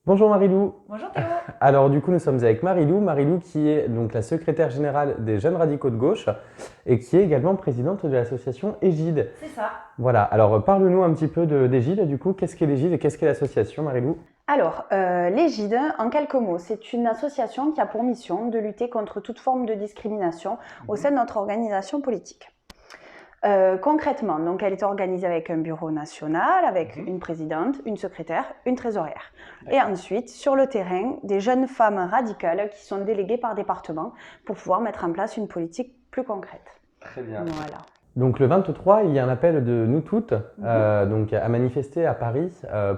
Bonjour Marilou. Bonjour Théo. Alors du coup nous sommes avec Marilou, Marilou qui est donc la secrétaire générale des Jeunes Radicaux de Gauche et qui est également présidente de l'association Égide. C'est ça. Voilà, alors parle-nous un petit peu d'Égide du coup, qu'est-ce qu'est l'Égide et qu'est-ce qu'est l'association Marilou? Alors, l'Égide, en quelques mots, c'est une association qui a pour mission de lutter contre toute forme de discrimination au sein de notre organisation politique. Concrètement, donc elle est organisée avec un bureau national, avec une présidente, une secrétaire, une trésorière. Et ensuite, sur le terrain, des jeunes femmes radicales qui sont déléguées par département pour pouvoir mettre en place une politique plus concrète. Très bien. Voilà. Donc le 23, il y a un appel de nous toutes donc, à manifester à Paris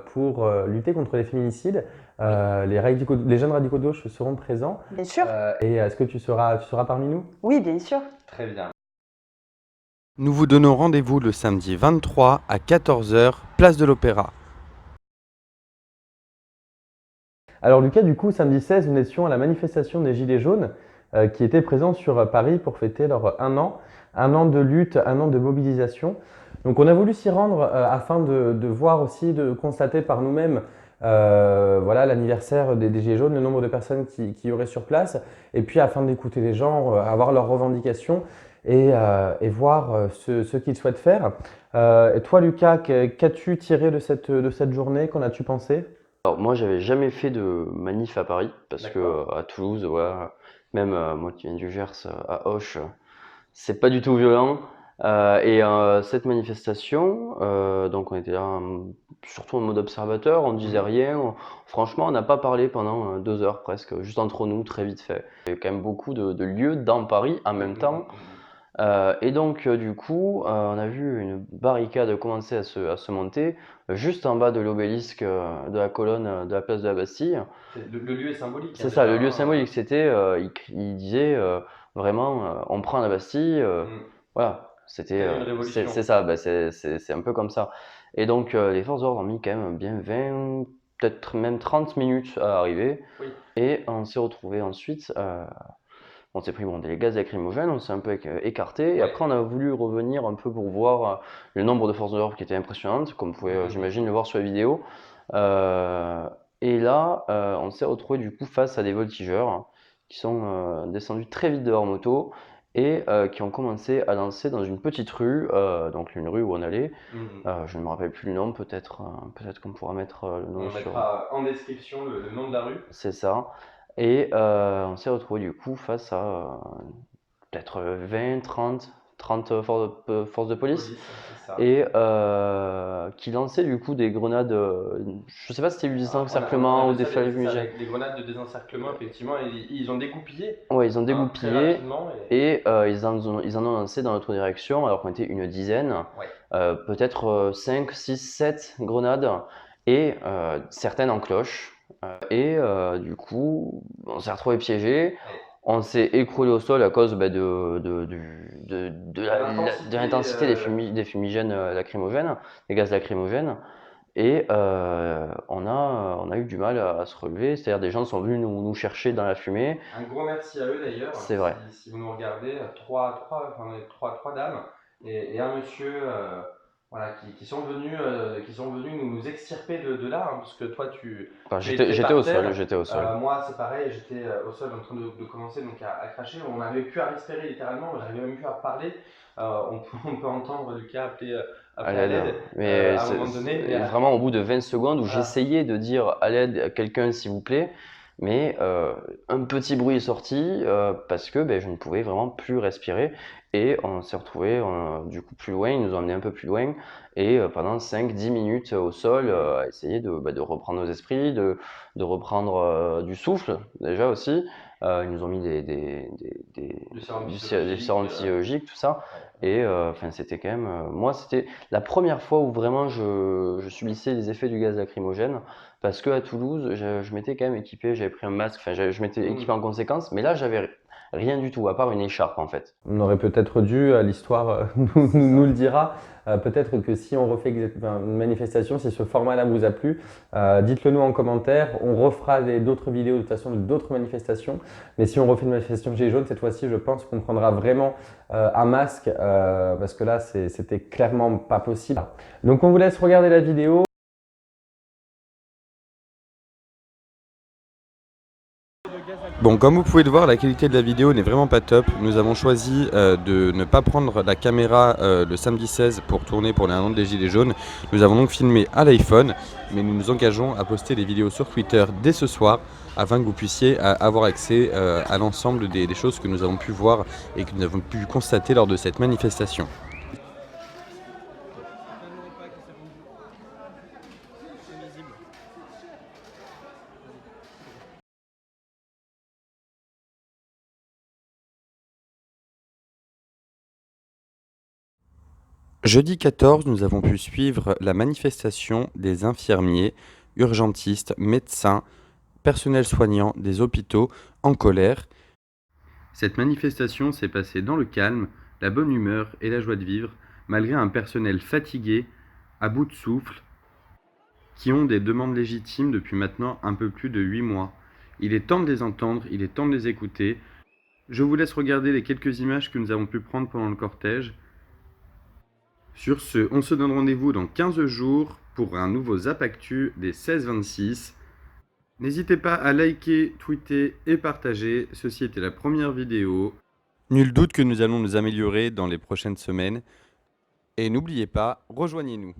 pour lutter contre les féminicides. Les jeunes radicaux de gauche seront présents. Bien sûr. Et est-ce que tu seras parmi nous? Oui, bien sûr. Très bien. Nous vous donnons rendez-vous le samedi 23 à 14 h, place de l'Opéra. Alors Lucas, du coup, samedi 16, nous étions à la manifestation des Gilets jaunes qui étaient présents sur Paris pour fêter leur un an de lutte, un an de mobilisation. Donc on a voulu s'y rendre afin de voir aussi, de constater par nous-mêmes voilà, l'anniversaire des Gilets jaunes, le nombre de personnes qui y auraient sur place, et puis afin d'écouter les gens, avoir leurs revendications et voir ce qu'ils souhaitent faire. Et toi Lucas, qu'as-tu tiré de cette journée? Qu'en as-tu pensé? Alors moi j'avais jamais fait de manif à Paris parce que à Toulouse, voilà, même moi qui viens du Gers, à Auch, c'est pas du tout violent. Cette manifestation, donc on était là surtout en mode observateur, on disait rien, franchement on n'a pas parlé pendant 2 heures presque, juste entre nous, très vite fait. Il y a quand même beaucoup de lieux dans Paris en même temps. Du coup, on a vu une barricade commencer à se monter juste en bas de l'obélisque de la colonne de la place de la Bastille. Le lieu est symbolique. C'est ça, le lieu symbolique, c'était, il disait vraiment, on prend la Bastille, voilà, c'était, Telle une révolution. c'est ça, bah, c'est un peu comme ça. Et donc, les forces de l'ordre ont mis quand même bien 20, peut-être même 30 minutes à arriver. Oui. Et on s'est retrouvé ensuite, on s'est pris des gaz lacrymogènes, on s'est un peu écarté, et après on a voulu revenir un peu pour voir le nombre de forces de l'ordre qui était impressionnante, comme vous pouvez, j'imagine, le voir sur la vidéo. Et là, on s'est retrouvé du coup face à des voltigeurs qui sont descendus très vite de leur moto et qui ont commencé à lancer dans une petite rue, donc une rue où on allait. Je ne me rappelle plus le nom, peut-être qu'on pourra mettre le nom On sur. mettra en description le nom de la rue. C'est ça. Et on s'est retrouvé du coup face à peut-être 20, 30 forces de police. Police, c'est ça. Et qui lançaient du coup des grenades, je sais pas si c'était du désencerclement ou des fumigènes. Des grenades de désencerclement, effectivement, et ils ont dégoupillé. Ouais, ils ont Très dégoupillé rapidement. et ils en ont lancé dans notre direction alors qu'on était une dizaine, Ouais. peut-être 5, 6, 7 grenades et certaines en cloche. Du coup, on s'est retrouvé piégés. On s'est écroulé au sol à cause de l'intensité des fumigènes lacrymogènes, des gaz lacrymogènes. Et on a eu du mal à se relever, c'est-à-dire des gens sont venus nous chercher dans la fumée. Un gros merci à eux d'ailleurs. C'est vrai. Si vous nous regardez, trois dames et un monsieur voilà, qui sont venus nous extirper de là, hein, parce que toi Enfin, tu étais j'étais par au terre. sol, j'étais au sol. Moi c'est pareil, j'étais au sol en train de commencer donc à cracher. On n'avait plus à respirer littéralement, j'arrivais même plus à parler. On peut entendre Lucas appeler À à l'aide. l'aide Mais à un moment donné. c'est vraiment au bout de 20 secondes où Voilà. j'essayais de dire à l'aide à quelqu'un s'il vous plaît, mais un petit bruit est sorti parce que je ne pouvais vraiment plus respirer et on s'est retrouvé du coup plus loin, ils nous ont emmené un peu plus loin et pendant 5-10 minutes au sol à essayer de reprendre nos esprits, de reprendre du souffle déjà aussi. Ils nous ont mis des sérums physiologiques, tout ça. Et c'était quand même. Moi, c'était la première fois où vraiment je subissais les effets du gaz lacrymogène. Parce qu'à Toulouse, je m'étais quand même équipé, j'avais pris un masque, enfin, je m'étais équipé en conséquence. Mais là, j'avais rien du tout, à part une écharpe en fait. On aurait peut-être dû, l'histoire nous le dira, peut-être que si on refait une manifestation, si ce format-là vous a plu, dites-le nous en commentaire. On refera d'autres vidéos de toute façon, d'autres manifestations. Mais si on refait une manifestation Gilets jaunes, cette fois-ci, je pense qu'on prendra vraiment un masque, parce que là, c'était clairement pas possible. Donc on vous laisse regarder la vidéo. Bon, comme vous pouvez le voir, la qualité de la vidéo n'est vraiment pas top. Nous avons choisi de ne pas prendre la caméra le samedi 16 pour tourner pour les 1 an des Gilets jaunes. Nous avons donc filmé à l'iPhone, mais nous nous engageons à poster les vidéos sur Twitter dès ce soir afin que vous puissiez avoir accès à l'ensemble des choses que nous avons pu voir et que nous avons pu constater lors de cette manifestation. Jeudi 14, nous avons pu suivre la manifestation des infirmiers, urgentistes, médecins, personnel soignant des hôpitaux en colère. Cette manifestation s'est passée dans le calme, la bonne humeur et la joie de vivre, malgré un personnel fatigué, à bout de souffle, qui ont des demandes légitimes depuis maintenant un peu plus de 8 mois. Il est temps de les entendre, il est temps de les écouter. Je vous laisse regarder les quelques images que nous avons pu prendre pendant le cortège. Sur ce, on se donne rendez-vous dans 15 jours pour un nouveau Zap Actu des 16-26. N'hésitez pas à liker, tweeter et partager. Ceci était la première vidéo. Nul doute que nous allons nous améliorer dans les prochaines semaines. Et n'oubliez pas, rejoignez-nous.